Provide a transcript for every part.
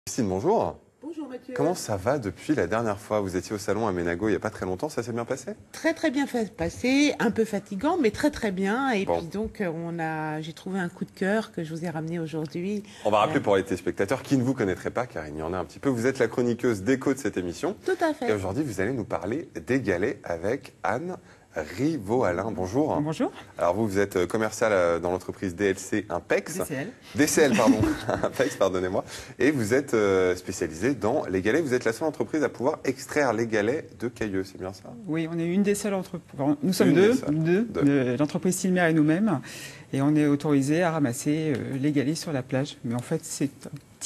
Christine, bonjour. Bonjour Mathieu. Comment ça va depuis la dernière fois? Vous étiez au salon à Ménago il n'y a pas très longtemps, ça s'est bien passé? Très très bien passé, un peu fatigant, mais très très bien. Et Bon. puis donc j'ai trouvé un coup de cœur que je vous ai ramené aujourd'hui. On va rappeler pour les téléspectateurs qui ne vous connaîtraient pas, car il y en a un petit peu. Vous êtes la chroniqueuse d'écho de cette émission. Tout à Et fait. aujourd'hui, vous allez nous parler des galets avec Anne Rivaud-Alain. Bonjour. Bonjour. Alors vous êtes commercial dans l'entreprise DLC Impex. DCL. DCL, pardon. Impex, pardonnez-moi. Et vous êtes spécialisé dans les galets. Vous êtes la seule entreprise à pouvoir extraire les galets de Cailleux, c'est bien ça? Oui, on est une des seules entreprises. Nous sommes Une des deux, seules. l'entreprise Silmer et nous-mêmes. Et on est autorisé à ramasser les galets sur la plage. Mais en fait, c'est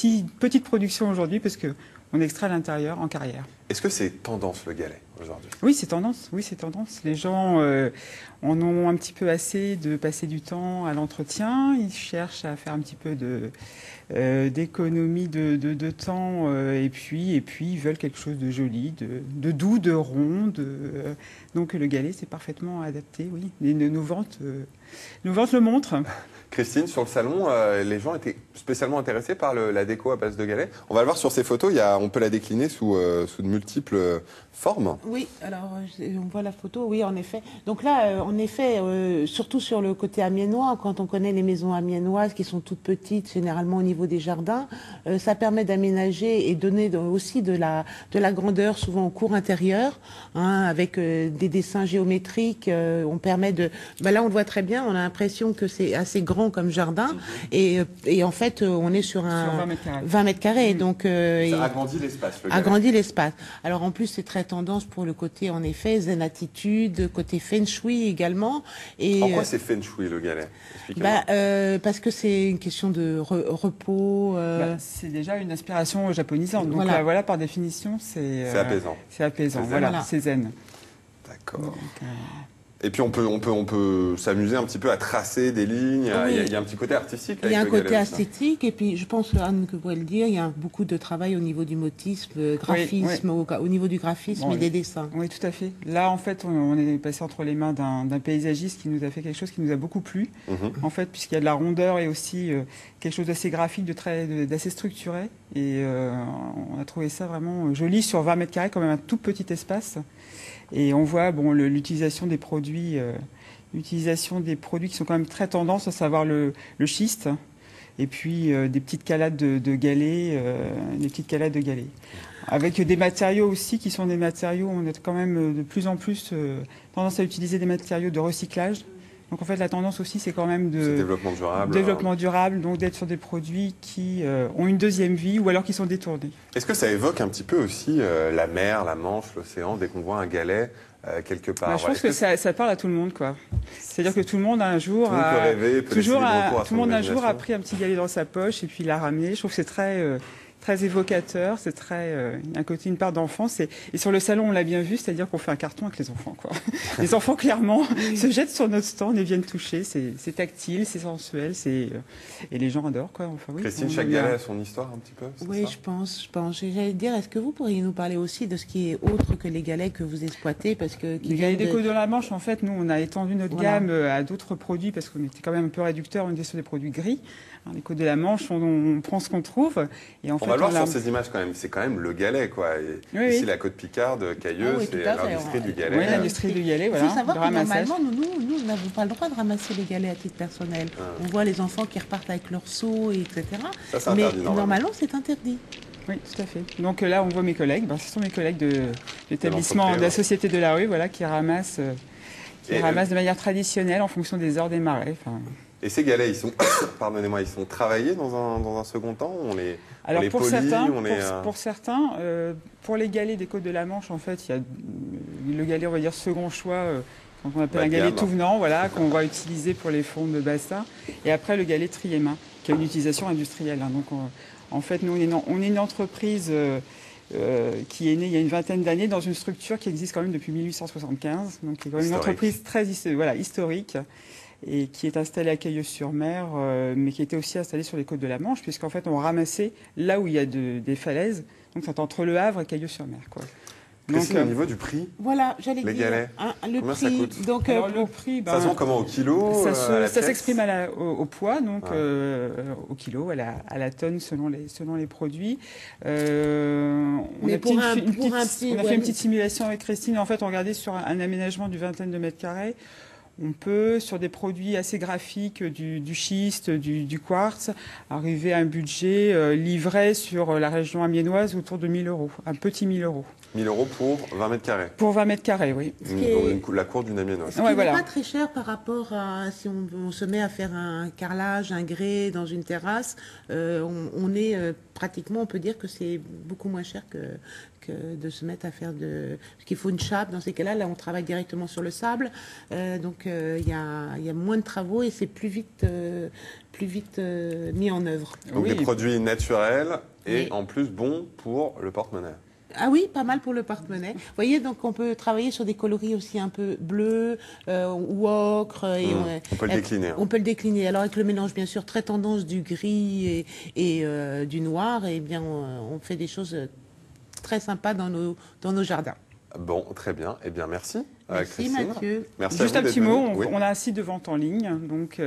une petite production aujourd'hui parce qu'on extrait à l'intérieur en carrière. Est-ce que c'est tendance le galet aujourd'hui? Oui, c'est tendance. Oui, c'est tendance. Les gens en ont un petit peu assez de passer du temps à l'entretien. Ils cherchent à faire un petit peu d'économie de temps et puis ils veulent quelque chose de joli, de doux, de rond. Donc le galet, c'est parfaitement adapté. Oui, et nos ventes le montrent. Christine, sur le salon, les gens étaient spécialement intéressés par la déco à base de galets. On va le voir sur ces photos, on peut la décliner sous de multiples formes. Oui, alors on voit la photo, oui, en effet. Donc là, en effet, surtout sur le côté amiénois, quand on connaît les maisons amiénoises qui sont toutes petites, généralement au niveau des jardins, ça permet d'aménager et donner aussi de la grandeur, souvent au cours intérieur, hein, avec des dessins géométriques. On permet de... là, on le voit très bien, on a l'impression que c'est assez grand comme jardin, et en fait, on est sur 20 mètres carrés. Donc, Ça agrandit l'espace, le galet. Agrandit l'espace. Alors en plus, c'est très tendance pour le côté, en effet, zen attitude, côté feng shui également. Et, en quoi c'est feng shui le galet? Expliquez-moi. parce que c'est une question de repos. C'est déjà une inspiration japonisante. Donc voilà, par définition, c'est apaisant. C'est apaisant, C'est zen. voilà, c'est zen. D'accord. Donc, Et puis on peut s'amuser un petit peu à tracer des lignes. Oui. Il y a un petit côté artistique. Il y a un avec le côté galet aussi. esthétique, et puis je pense, Anne, que vous pourrez le dire, il y a beaucoup de travail au niveau du motisme, graphisme, au niveau du graphisme et des dessins. Oui, tout à fait. Là, en fait, on est passé entre les mains d'un paysagiste qui nous a fait quelque chose qui nous a beaucoup plu. En fait, puisqu'il y a de la rondeur et aussi quelque chose d'assez graphique, d'assez structuré. Et on a trouvé ça vraiment joli sur 20 mètres carrés, quand même un tout petit espace. Et on voit l'utilisation des produits. Qui sont quand même très tendance, à savoir le schiste, et puis des petites calades de galets, avec des matériaux aussi qui sont des matériaux, on a quand même de plus en plus tendance à utiliser des matériaux de recyclage. Donc en fait la tendance aussi c'est quand même C'est développement durable. développement durable, donc d'être sur des produits qui ont une deuxième vie ou alors qui sont détournés. Est-ce que ça évoque un petit peu aussi la mer, la Manche, l'océan, dès qu'on voit un galet quelque part? Je pense que ça parle à tout le monde, quoi. C'est-à-dire que tout le monde un jour Tout le monde peut rêver, peut laisser libre cours à son un jour imagination. a pris un petit galet dans sa poche et puis il l'a ramené. Je trouve que c'est très évocateur, c'est un côté, une part d'enfance. Et sur le salon, on l'a bien vu, c'est-à-dire qu'on fait un carton avec les enfants, quoi. Les enfants, clairement, se jettent sur notre stand et viennent toucher. C'est tactile, c'est sensuel, et les gens adorent, quoi. Enfin, oui, Christine, chaque galet a son histoire un petit peu? Oui, ça je pense. J'allais dire, est-ce que vous pourriez nous parler aussi de ce qui est autre que les galets que vous exploitez, parce que les galets déco de la Manche, en fait, nous, on a étendu notre gamme à d'autres produits parce qu'on était quand même un peu réducteur, on était sur des produits gris. Alors, les côtes de la Manche, on prend ce qu'on trouve. Et en fait, va le voir sur ces images quand même. C'est quand même le galet, quoi. Ici, la côte Picarde, Cailleux, c'est l'industrie du galet. Oui, l'industrie du galet, voilà. Il faut savoir de que ramassage. normalement, nous n'avons pas le droit de ramasser les galets à titre personnel. On voit les enfants qui repartent avec leurs seaux, etc. Ça, c'est Mais interdit, normalement, c'est interdit. Oui, tout à fait. Donc là, on voit mes collègues. Ce sont mes collègues de l'établissement de la Société de la Rue, qui ramassent de manière traditionnelle en fonction des heures des marées. Et ces galets, ils sont, pardonnez-moi, ils sont travaillés dans un second temps? Alors pour polit, certains, pour les galets des côtes de la Manche, en fait, il y a le galet, on va dire, second choix, qu'on appelle un galet tout venant, qu'on va utiliser pour les fonds de bassin. Et après, le galet triéma, qui a une utilisation industrielle. Donc, en fait, nous, on est une entreprise qui est née il y a une vingtaine d'années dans une structure qui existe quand même depuis 1875. Donc, qui est quand même une entreprise très historique et qui est installée à Cailleux-sur-Mer, mais qui était aussi installée sur les côtes de la Manche, puisqu'en fait, on ramassait là où il y a des falaises. Donc, c'est entre Le Havre et Cailleux-sur-Mer, quoi. Christine, au niveau du prix, voilà, j'allais les dire galets, le combien prix. ça coûte? Donc, Alors, le prix, ça se vend comment, au kilo? Ça s'exprime au poids, donc au kilo, à la tonne selon les produits. On a fait une petite simulation avec Christine. En fait, on regardait sur un aménagement d'une vingtaine de mètres carrés. On peut, sur des produits assez graphiques, du schiste, du quartz, arriver à un budget livré sur la région amiénoise autour de 1 000 €, un petit 1 000 €. 1 000 € pour 20 mètres carrés. Pour 20 mètres carrés, oui. La cour d'une amiénoise. Ce qui n'est pas très cher par rapport à si on se met à faire un carrelage, un grès dans une terrasse. On est pratiquement, on peut dire que c'est beaucoup moins cher que de se mettre à faire parce qu'il faut une chape. Dans ces cas-là, là, on travaille directement sur le sable. Donc, il y a moins de travaux et c'est plus vite mis en œuvre. Donc, des produits naturels et en plus bons pour le porte-monnaie. Ah oui, pas mal pour le porte-monnaie. Vous voyez, donc on peut travailler sur des coloris aussi un peu bleus ou ocre. Et on peut le décliner. On peut le décliner. Alors avec le mélange, bien sûr, très tendance du gris et du noir, et bien on fait des choses très sympas dans nos jardins. Bon, très bien. Eh bien, merci. Merci Mathieu. Merci. Juste un petit mot, on a un site de vente en ligne, donc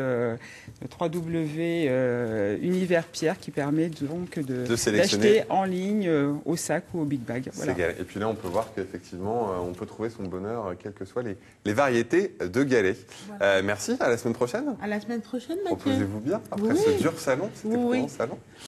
www.universpierre qui permet donc d'acheter en ligne au sac ou au big bag. Voilà. Et puis là, on peut voir qu'effectivement, on peut trouver son bonheur, quelles que soient les variétés de galets. Voilà. Merci, à la semaine prochaine. À la semaine prochaine, Mathieu. Reposez-vous bien après ce dur salon. C'était pour un salon.